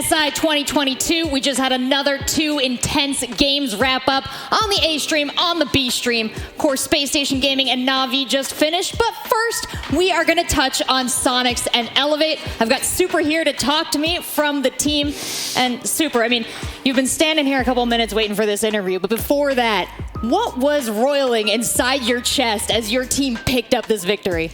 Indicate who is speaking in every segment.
Speaker 1: SI 2022. We just had another 2 intense games wrap up on the A stream, on the B stream. Of course, Space Station Gaming and Na'Vi just finished. But first, we are going to touch on Sonics and Elevate. I've got Supr here to talk to me from the team. And Supr, I mean, you've been standing here a couple minutes waiting for this interview. But before that, what was roiling inside your chest as your team picked up this victory?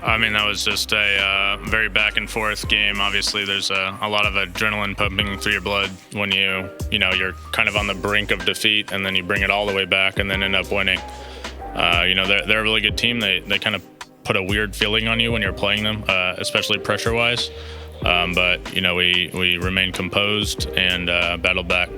Speaker 2: I mean, that was just a very back and forth game. Obviously, there's a lot of adrenaline pumping through your blood when you're kind of on the brink of defeat, and then you bring it all the way back and then end up winning. They're a really good team. They kind of put a weird feeling on you when you're playing them, especially pressure-wise. But we remained composed and battled back.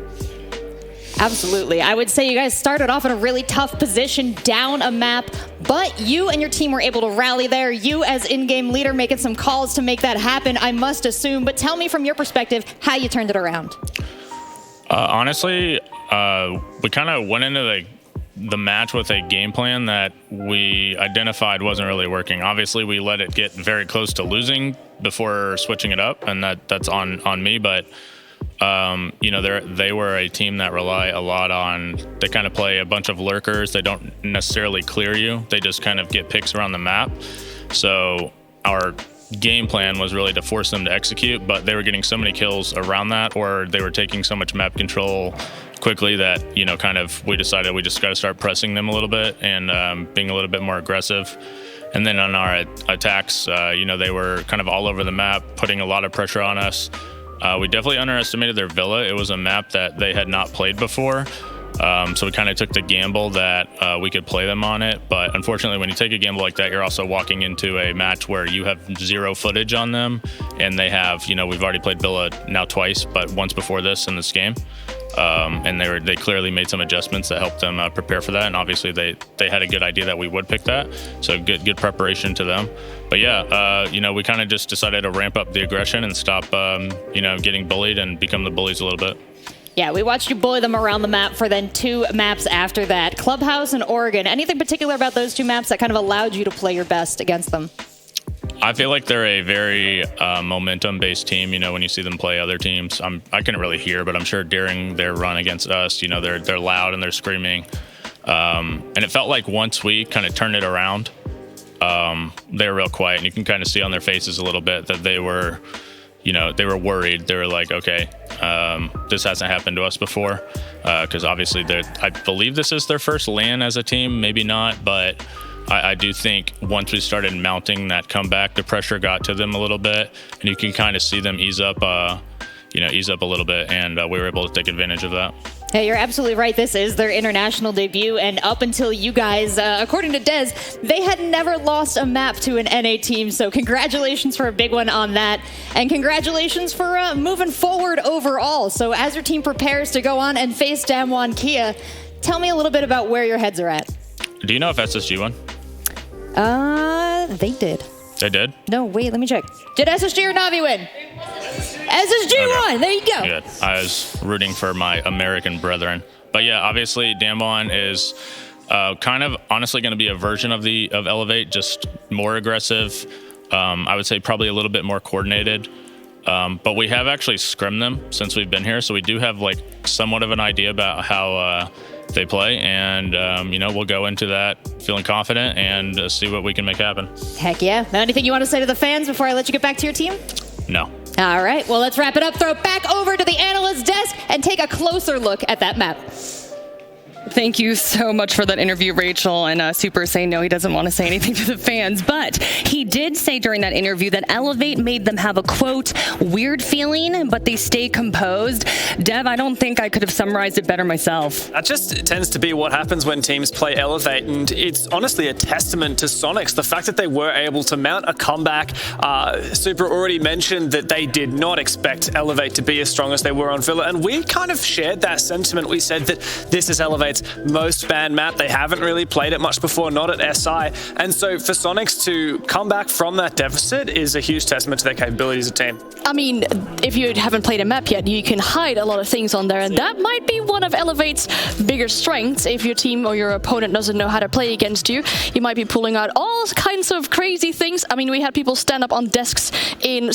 Speaker 1: Absolutely. I would say you guys started off in a really tough position down a map, but you and your team were able to rally there. You as in-game leader making some calls to make that happen, I must assume. But tell me from your perspective how you turned it around.
Speaker 2: Honestly, we kind of went into the match with a game plan that we identified wasn't really working. Obviously, we let it get very close to losing before switching it up, and that's on me, but they were a team that rely a lot on, they kind of play a bunch of lurkers. They don't necessarily clear you. They just kind of get picks around the map. So our game plan was really to force them to execute, but they were getting so many kills around that, or they were taking so much map control quickly that, we decided we just got to start pressing them a little bit and being a little bit more aggressive. And then on our attacks, they were kind of all over the map, putting a lot of pressure on us. We definitely underestimated their villa. It was a map that they had not played before. So we kind of took the gamble that we could play them on it. But unfortunately, when you take a gamble like that, you're also walking into a match where you have zero footage on them. And they have, we've already played villa now twice, but once before this in this game. And they clearly made some adjustments that helped them prepare for that. And obviously they had a good idea that we would pick that. So good preparation to them. But yeah, we kind of just decided to ramp up the aggression and stop, getting bullied and become the bullies a little bit.
Speaker 1: Yeah, we watched you bully them around the map for then 2 maps after that. Clubhouse and Oregon. Anything particular about those 2 maps that kind of allowed you to play your best against them?
Speaker 2: I feel like they're a very momentum-based team. When you see them play other teams, I couldn't really hear, but I'm sure during their run against us, they're loud and they're screaming. And it felt like once we kind of turned it around, they were real quiet, and you can kind of see on their faces a little bit that they were worried. They were like, okay, this hasn't happened to us before, because obviously I believe this is their first LAN as a team, maybe not, but I do think once we started mounting that comeback, the pressure got to them a little bit, and you can kind of see them ease up a little bit, and we were able to take advantage of that.
Speaker 1: Hey, you're absolutely right. This is their international debut, and up until you guys, according to Dez, they had never lost a map to an NA team, so congratulations for a big one on that, and congratulations for moving forward overall. So as your team prepares to go on and face Damwon Kia, tell me a little bit about where your heads are at.
Speaker 2: Do you know if SSG won?
Speaker 1: They did.
Speaker 2: They did?
Speaker 1: No, wait, let me check. Did SSG or Na'Vi win? SSG won. There you go.
Speaker 2: Good. I was rooting for my American brethren. But yeah, obviously Damwon is kind of honestly going to be a version of Elevate, just more aggressive. I would say probably a little bit more coordinated. But we have actually scrimmed them since we've been here, so we do have somewhat of an idea about how they play, and we'll go into that feeling confident and see what we can make happen.
Speaker 1: Heck yeah. Now, anything you want to say to the fans before I let you get back to your team?
Speaker 2: No.
Speaker 1: All right, well, let's wrap it up. Throw it back over to the analyst desk and take a closer look at that map.
Speaker 3: Thank you so much for that interview, Rachel. And Supr saying no, he doesn't want to say anything to the fans. But he did say during that interview that Elevate made them have a, quote, weird feeling, but they stay composed. Dev, I don't think I could have summarized it better myself.
Speaker 4: That just tends to be what happens when teams play Elevate. And it's honestly a testament to Sonics, the fact that they were able to mount a comeback. Supr already mentioned that they did not expect Elevate to be as strong as they were on Villa. And we kind of shared that sentiment. We said that this is Elevate's most banned map. They haven't really played it much before, not at SI. And so for Sonics to come back from that deficit is a huge testament to their capability as a team.
Speaker 5: I mean, if you haven't played a map yet, you can hide a lot of things on there, and that might be one of Elevate's bigger strengths. If your team or your opponent doesn't know how to play against you, you might be pulling out all kinds of crazy things. I mean, we had people stand up on desks in